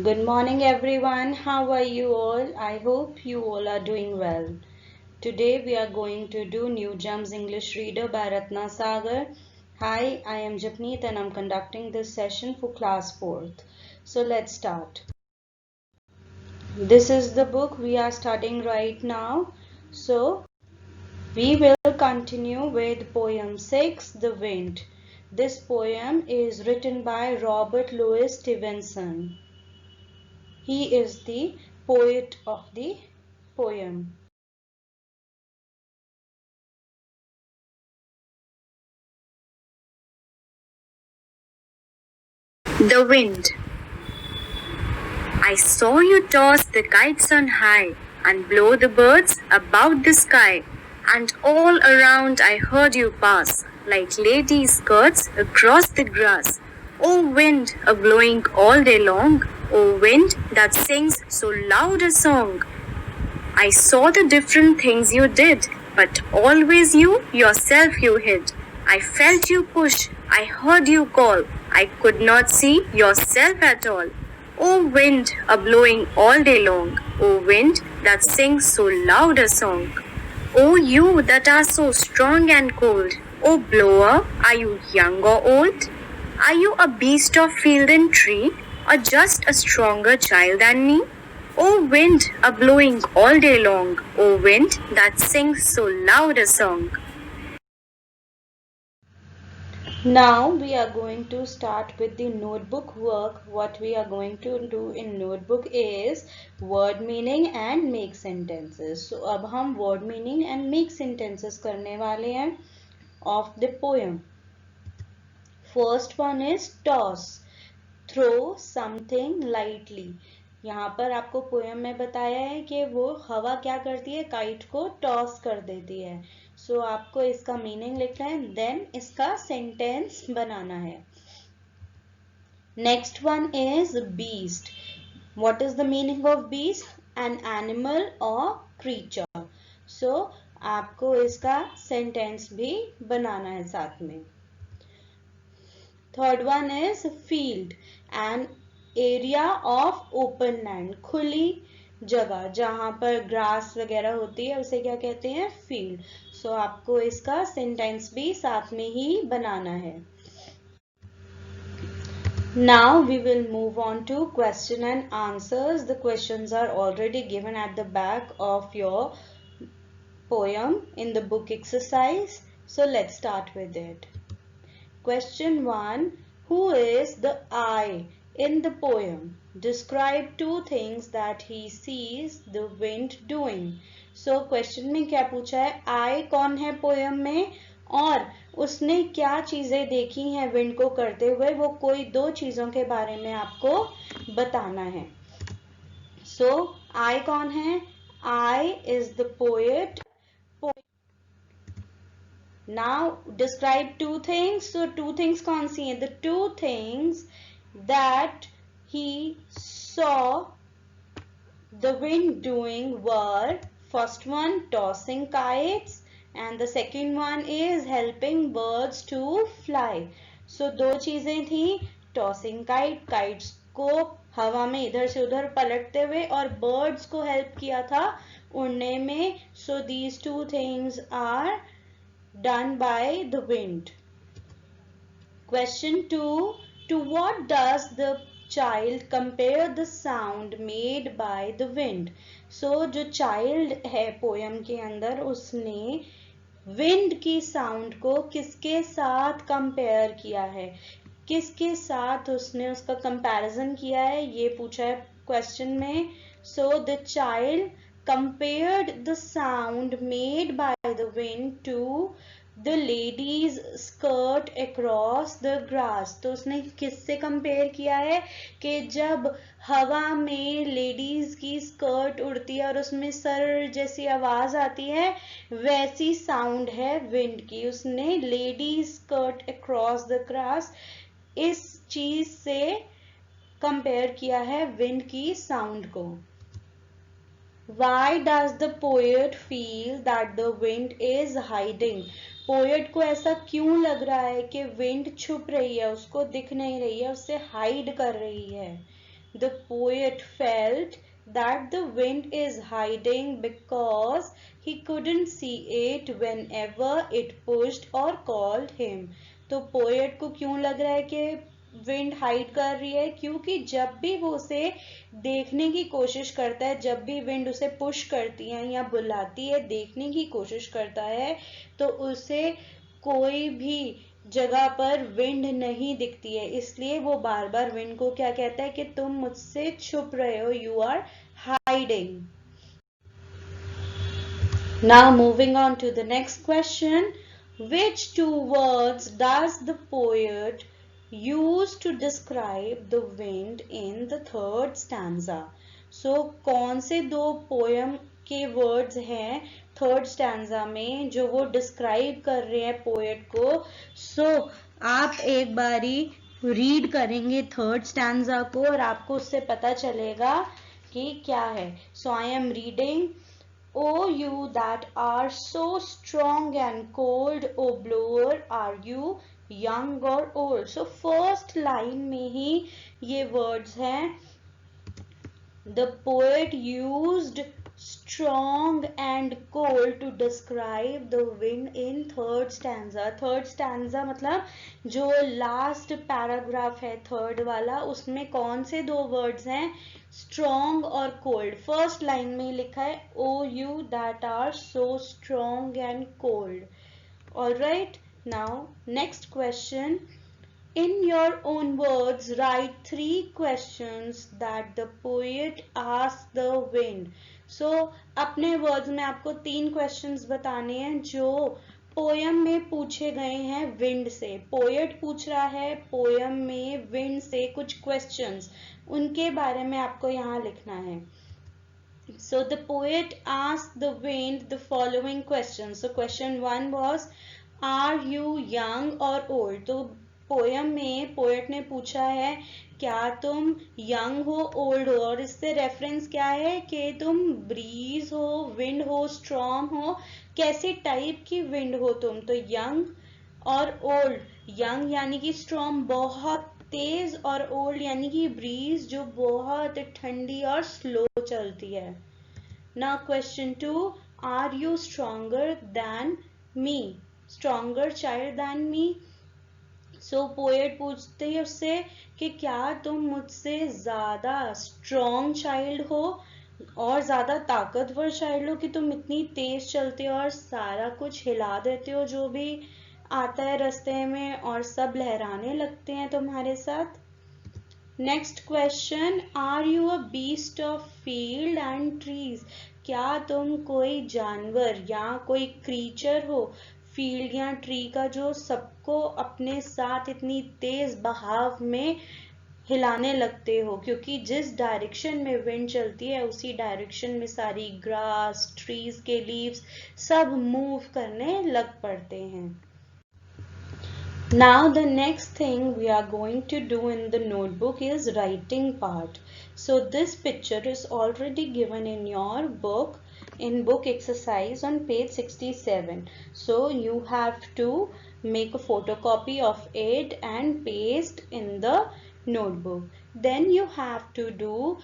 Good morning, everyone. How are you all? I hope you all are doing well. Today we are going to do New Gems English Reader by Ratna Sagar. Hi, I am Japneet and I'm conducting this session for class 4th. So let's start. This is the book we are studying right now. So we will continue with poem 6, The Wind. This poem is written by Robert Louis Stevenson. He is the poet of the poem. The wind. I saw you toss the kites on high and blow the birds about the sky, and all around I heard you pass like ladies' skirts across the grass. O wind, a blowing all day long, O wind that sings so loud a song. I saw the different things you did, but always you yourself you hid. I felt you push, I heard you call, I could not see yourself at all. O wind, a blowing all day long, O wind that sings so loud a song. O you that are so strong and cold, O blower, are you young or old? Are you a beast of field and tree, or just a stronger child than me? O wind, a blowing all day long, O wind that sings so loud a song. Now we are going to start with the notebook work. What we are going to do in notebook is word meaning and make sentences. So अब हम word meaning and make sentences करने वाले हैं of the poem. First one is toss. Throw something lightly. यहाँ पर आपको poem में बताया है कि वो हवा क्या करती है, काइट को टॉस कर देती है. सो आपको इसका मीनिंग लिखना है, देन इसका सेंटेंस बनाना है. Next one is beast. What is the meaning of beast? An animal और क्रीचर. सो आपको इसका सेंटेंस भी बनाना है साथ में. Third one is field. An area of open land, खुली जगह जहां पर ग्रास वगैरह होती है उसे क्या कहते हैं? फील्ड. सो आपको इसका सेंटेंस भी साथ में ही बनाना है. Now we will move on to question and answers. The questions are already given at the back of your poem in the book exercise. So let's start with it. Question 1. Who is the I in the poem? Describe two things that he sees the wind doing. So question में क्या पूछा है? I कौन है poem में और उसने क्या चीजें देखी हैं विंड को करते हुए, वो कोई दो चीजों के बारे में आपको बताना है. So I कौन है? I is the poet. Now describe two things. So two things कौन सी हैं? The two things that he saw the wind doing were, first one tossing kites and the second one is helping birds to fly. So दो चीजें थी, tossing kite, kites को हवा में इधर से उधर पलटते हुए, और birds को help किया था उड़ने में. So these two things are done by the wind. Question 2. To what does the child compare the sound made by the wind? So जो child है poem के अंदर, उसने wind की sound को किसके साथ compare किया है, किसके साथ उसने उसका comparison किया है, ये पूछा है question में. So the child compared the sound made by the wind to the lady's skirt across the grass. तो उसने किससे कंपेयर किया है कि जब हवा में लेडीज की स्कर्ट उड़ती है और उसमें सर जैसी आवाज आती है, वैसी साउंड है विंड की. उसने ladies skirt across the grass इस चीज से कंपेयर किया है विंड की साउंड को. Why does the poet feel that the wind is hiding? Poet को ऐसा क्यों लग रहा है कि विंड छुप रही है, उसको दिख नहीं रही है, उससे हाइड कर रही है. the poet felt that the wind is hiding because he couldn't see it whenever it pushed or called him. तो पोएट को क्यों लग रहा है कि विंड हाइड कर रही है? क्योंकि जब भी वो उसे देखने की कोशिश करता है, जब भी विंड उसे पुश करती है या बुलाती है, देखने की कोशिश करता है, तो उसे कोई भी जगह पर विंड नहीं दिखती है। इसलिए वो बार बार विंड को क्या कहता है कि तुम मुझसे छुप रहे हो, you are hiding. Now moving on to the next question. Which two words does the poet use to describe the wind in the third stanza? So कौन से दो पोयम के वर्ड्स हैं थर्ड स्टैंजा में जो वो डिस्क्राइब कर रहे हैं पोएट को? सो आप एक बारी रीड करेंगे थर्ड स्टैंजा को और आपको उससे पता चलेगा कि क्या है। So I am reading. O you that are so strong and cold, O blower, are you young or old? So first line में ही ये words हैं. The poet used strong and cold to describe the wind in third stanza. Third stanza मतलब जो last paragraph है third वाला, उसमें कौन से दो words हैं? Strong और cold. First line में लिखा है O you that are so strong and cold. Alright, now next question. In your own words, write 3 questions that the poet asked the wind. So, अपने words में आपको 3 questions बताने हैं जो पोयम में पूछे गए हैं विंड से। पोएट पूछ रहा है पोयम में विंड से कुछ questions, उनके बारे में आपको यहाँ लिखना है। So the poet asked the wind the following questions. So question 1 was, are you young or old? तो पोयम में पोएट ने पूछा है क्या तुम यंग हो, ओल्ड हो, और इससे रेफरेंस क्या है कि तुम ब्रीज हो, विंड हो, स्ट्रॉन्ग हो, कैसी टाइप की विंड हो तुम? तो यंग और ओल्ड। यंग यानी कि स्ट्रॉन्ग बहुत तेज, और ओल्ड यानी कि ब्रीज जो बहुत ठंडी और स्लो चलती है। Now question 2, are you stronger than me? Stronger child than me? So poet पूछते हैं उससे कि क्या तुम मुझसे ज्यादा स्ट्रॉन्ग चाइल्ड हो और ज्यादा ताकतवर चाइल्ड हो कि तुम इतनी तेज चलते हो और सारा कुछ हिला देते हो जो भी आता है रास्ते में और सब लहराने लगते हैं तुम्हारे साथ। Next question, are you a beast of field and trees? क्या तुम कोई जानवर या कोई क्रीचर हो फील्ड या ट्री का जो सबको अपने साथ इतनी तेज बहाव में हिलाने लगते हो? क्योंकि जिस डायरेक्शन में विंड चलती है उसी डायरेक्शन में सारी ग्रास, ट्रीज के लीव्स सब मूव करने लग पड़ते हैं। Now the next thing we are going to do in the notebook is writing part. So this picture is already given in your book, in book exercise on page 67. So you have to make a photocopy of it and paste in the notebook. Then you have to do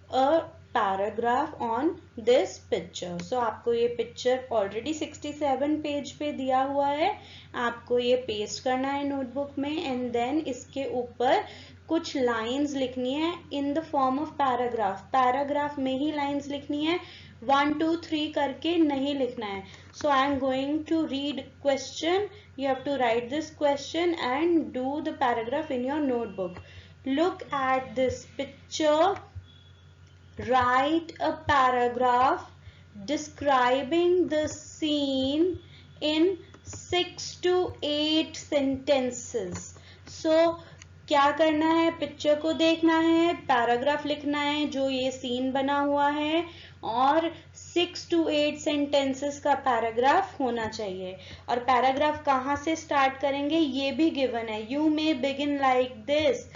a paragraph on this picture. So आपको ये picture already 67 page पे दिया हुआ है, आपको ये paste करना है नोटबुक में एंड देन इसके ऊपर कुछ लाइंस लिखनी है in the form of paragraph. Paragraph में ही लाइंस लिखनी है, 1 2 3 करके नहीं लिखना है। So I am going to read question, you have to write this question and do the paragraph in your notebook. Look at this picture, write a paragraph describing the scene in 6 to 8 sentences. So क्या करना है? Picture को देखना है, paragraph लिखना है जो ये सीन बना हुआ है और 6 to 8 सेंटेंसेस का पैराग्राफ होना चाहिए। और पैराग्राफ कहाँ से स्टार्ट करेंगे ये भी गिवन है। You may begin like this,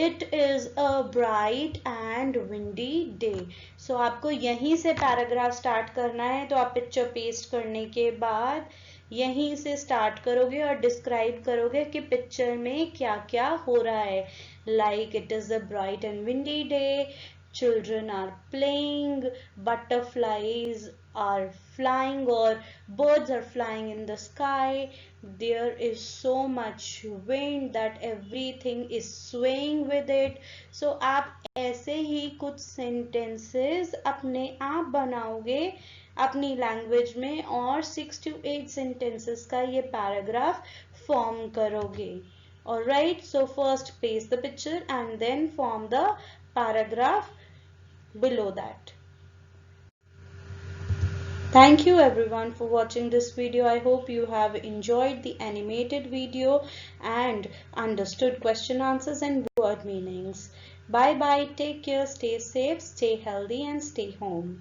It is a bright and windy day. So आपको यहीं से पैराग्राफ स्टार्ट करना है। तो आप पिक्चर पेस्ट करने के बाद यहीं से स्टार्ट करोगे और डिस्क्राइब करोगे कि पिक्चर में क्या क्या हो रहा है। like it is a bright and windy day, children are playing, butterflies are flying or birds are flying in the sky. There is so much wind that everything is swaying with it. So आप ऐसे ही कुछ sentences अपने आप बनाओगे अपनी language में और 6 to 8 sentences का ये पैराग्राफ फॉर्म करोगे. Alright, so first paste the picture and then form the paragraph below that. Thank you everyone for watching this video. I hope you have enjoyed the animated video and understood question answers and word meanings. Bye bye, take care, stay safe, stay healthy and stay home.